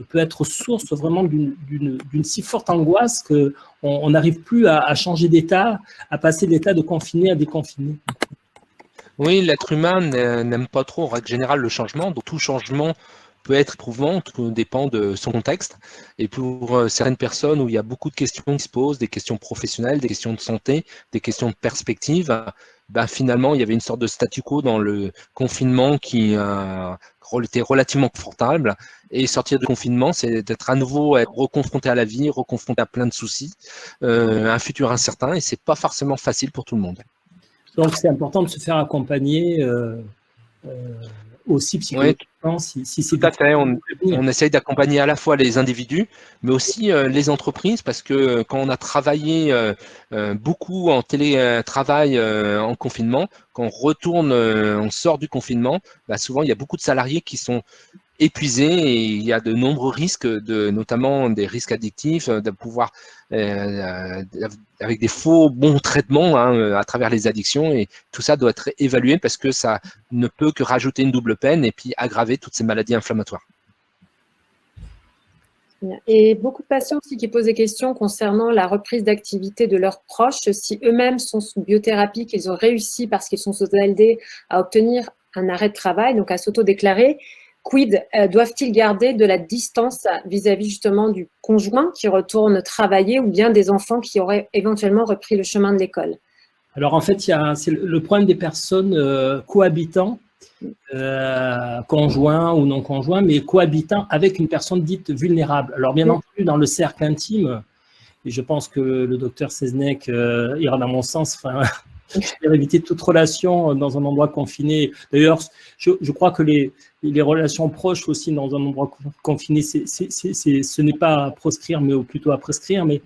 [SPEAKER 3] peut être source vraiment d'une si forte angoisse qu'on n'arrive plus à changer d'état, à passer de l'état de confiné à déconfiné?
[SPEAKER 4] Oui, l'être humain n'aime pas trop en règle générale le changement, donc tout changement peut être éprouvant, tout dépend de son contexte. Et pour certaines personnes où il y a beaucoup de questions qui se posent, des questions professionnelles, des questions de santé, des questions de perspective, ben finalement, il y avait une sorte de statu quo dans le confinement qui était relativement confortable. Et sortir du confinement, c'est d'être à nouveau reconfronté à la vie, reconfronté à plein de soucis, un futur incertain, et c'est pas forcément facile pour tout le monde.
[SPEAKER 3] Donc, c'est important de se faire accompagner aussi psychologiquement.
[SPEAKER 4] Oui, si tout à fait. On essaye d'accompagner à la fois les individus, mais aussi les entreprises, parce que quand on a travaillé beaucoup en télétravail en confinement, quand on retourne, on sort du confinement, bah souvent il y a beaucoup de salariés qui sont épuisés et il y a de nombreux risques, notamment des risques addictifs, de pouvoir avec des faux bons traitements à travers les addictions, et tout ça doit être évalué parce que ça ne peut que rajouter une double peine et puis aggraver toutes ces maladies inflammatoires.
[SPEAKER 1] Et beaucoup de patients aussi qui posent des questions concernant la reprise d'activité de leurs proches, si eux-mêmes sont sous biothérapie, qu'ils ont réussi parce qu'ils sont sous ALD à obtenir un arrêt de travail, donc à s'auto-déclarer. Quid, doivent-ils garder de la distance vis-à-vis justement du conjoint qui retourne travailler ou bien des enfants qui auraient éventuellement repris le chemin de l'école?
[SPEAKER 3] Alors en fait, c'est le problème des personnes cohabitant, conjoints ou non conjoints, mais cohabitant avec une personne dite vulnérable. Alors bien entendu, dans le cercle intime, et je pense que le docteur Seznec ira dans mon sens, enfin, éviter toute relation dans un endroit confiné. D'ailleurs, je crois que les relations proches aussi dans un endroit confiné, ce n'est pas à proscrire, mais plutôt à prescrire. Mais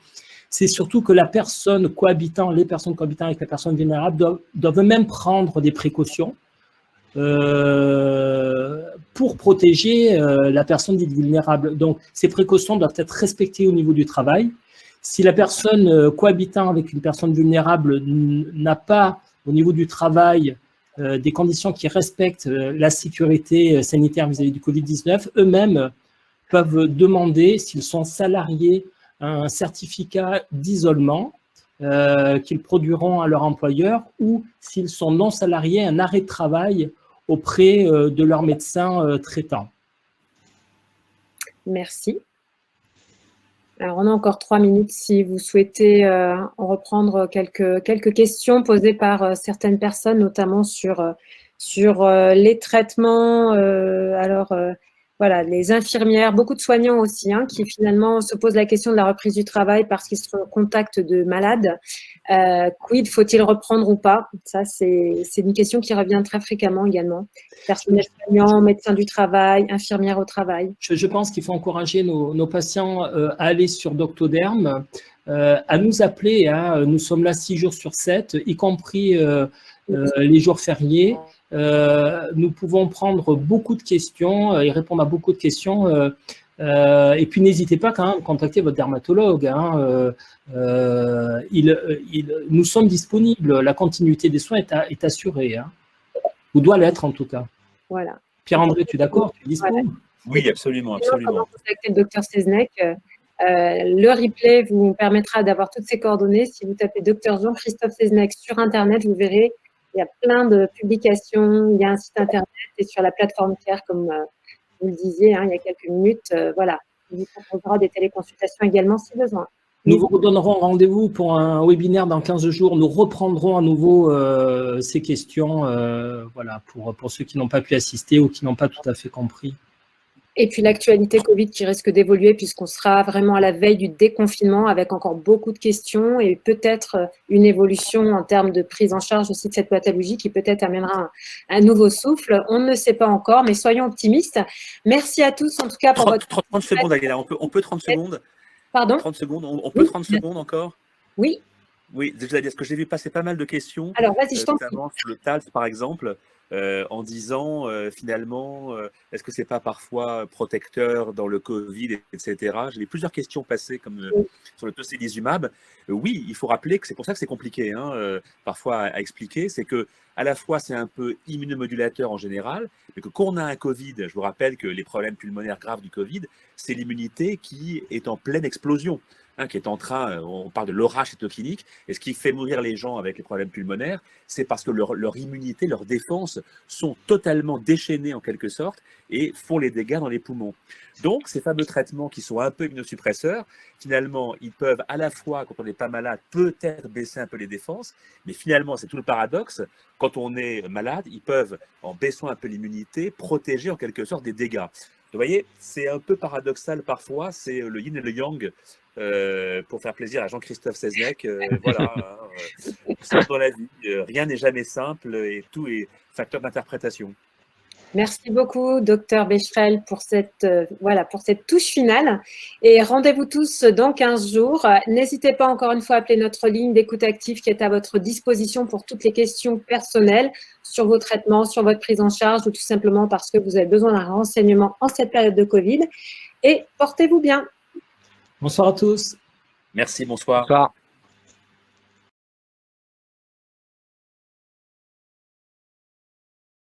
[SPEAKER 3] c'est surtout que les personnes cohabitant avec la personne vulnérable doivent même prendre des précautions pour protéger la personne dite vulnérable. Donc, ces précautions doivent être respectées au niveau du travail. Si la personne cohabitant avec une personne vulnérable n'a pas, au niveau du travail, des conditions qui respectent la sécurité sanitaire vis-à-vis du Covid-19, eux-mêmes peuvent demander, s'ils sont salariés, un certificat d'isolement qu'ils produiront à leur employeur, ou s'ils sont non salariés, un arrêt de travail auprès de leur médecin traitant.
[SPEAKER 1] Merci. Alors, on a encore 3 minutes si vous souhaitez en reprendre quelques questions posées par certaines personnes, notamment sur les traitements. Voilà, les infirmières, beaucoup de soignants aussi, qui finalement se posent la question de la reprise du travail parce qu'ils sont en contact de malades. Quid, faut-il reprendre ou pas? Ça, c'est une question qui revient très fréquemment également. Personnel soignant, médecin du travail, infirmière au travail.
[SPEAKER 3] Je pense qu'il faut encourager nos patients à aller sur Doctoderm, à nous appeler. Nous sommes là 6 jours sur 7, y compris les jours fériés. Nous pouvons prendre beaucoup de questions et répondre à beaucoup de questions. Et puis, n'hésitez pas quand même à contacter votre dermatologue. Nous sommes disponibles. La continuité des soins est assurée. Ou doit l'être, en tout cas.
[SPEAKER 1] Voilà.
[SPEAKER 3] Pierre-André, tu es d'accord? Tu es disponible?
[SPEAKER 2] Oui, absolument.
[SPEAKER 1] Comment contacter le docteur Seznec? Le replay vous permettra d'avoir toutes ces coordonnées. Si vous tapez docteur Jean-Christophe Seznec sur Internet, vous verrez, il y a plein de publications. Il y a un site Internet et sur la plateforme CARE, comme vous le disiez il y a quelques minutes. Voilà. Il vous proposera des téléconsultations également si besoin.
[SPEAKER 3] Nous vous redonnerons rendez-vous pour un webinaire dans 15 jours. Nous reprendrons à nouveau ces questions voilà, pour ceux qui n'ont pas pu assister ou qui n'ont pas tout à fait compris.
[SPEAKER 1] Et puis l'actualité Covid qui risque d'évoluer puisqu'on sera vraiment à la veille du déconfinement avec encore beaucoup de questions et peut-être une évolution en termes de prise en charge aussi de cette pathologie qui peut-être amènera un nouveau souffle. On ne sait pas encore, mais soyons optimistes. Merci à tous en tout cas pour
[SPEAKER 2] 30 secondes, Aguilar. On peut 30 secondes?
[SPEAKER 1] Pardon?
[SPEAKER 2] 30 secondes. On peut 30 secondes encore?
[SPEAKER 1] Oui.
[SPEAKER 2] Oui, c'est-à-dire ce que j'ai vu passer pas mal de questions.
[SPEAKER 1] Alors, vas-y, je t'en prie.
[SPEAKER 2] Notamment sur le TALS, par exemple. en disant finalement, est-ce que c'est pas parfois protecteur dans le Covid, etc. J'ai plusieurs questions passées comme sur le tocilizumab. Oui, il faut rappeler que c'est pour ça que c'est compliqué, hein, parfois à expliquer, c'est que à la fois c'est un peu immunomodulateur en général, mais que quand on a un Covid, je vous rappelle que les problèmes pulmonaires graves du Covid, c'est l'immunité qui est en pleine explosion. Hein, qui est en train, on parle de l'orage cytokinique, et ce qui fait mourir les gens avec les problèmes pulmonaires, c'est parce que leur immunité, leur défense sont totalement déchaînées en quelque sorte et font les dégâts dans les poumons. Donc, ces fameux traitements qui sont un peu immunosuppresseurs, finalement, ils peuvent à la fois, quand on n'est pas malade, peut-être baisser un peu les défenses, mais finalement, c'est tout le paradoxe, quand on est malade, ils peuvent, en baissant un peu l'immunité, protéger en quelque sorte des dégâts. Vous voyez, c'est un peu paradoxal parfois, c'est le yin et le yang, pour faire plaisir à Jean-Christophe Seznec. Voilà, c'est dans la vie, rien n'est jamais simple et tout est facteur d'interprétation.
[SPEAKER 1] Merci beaucoup, Dr Becherel, pour cette touche finale. Et rendez-vous tous dans 15 jours. N'hésitez pas encore une fois à appeler notre ligne d'écoute active qui est à votre disposition pour toutes les questions personnelles sur vos traitements, sur votre prise en charge ou tout simplement parce que vous avez besoin d'un renseignement en cette période de Covid. Et portez-vous bien.
[SPEAKER 3] Bonsoir à tous.
[SPEAKER 2] Merci, bonsoir.
[SPEAKER 4] Bonsoir.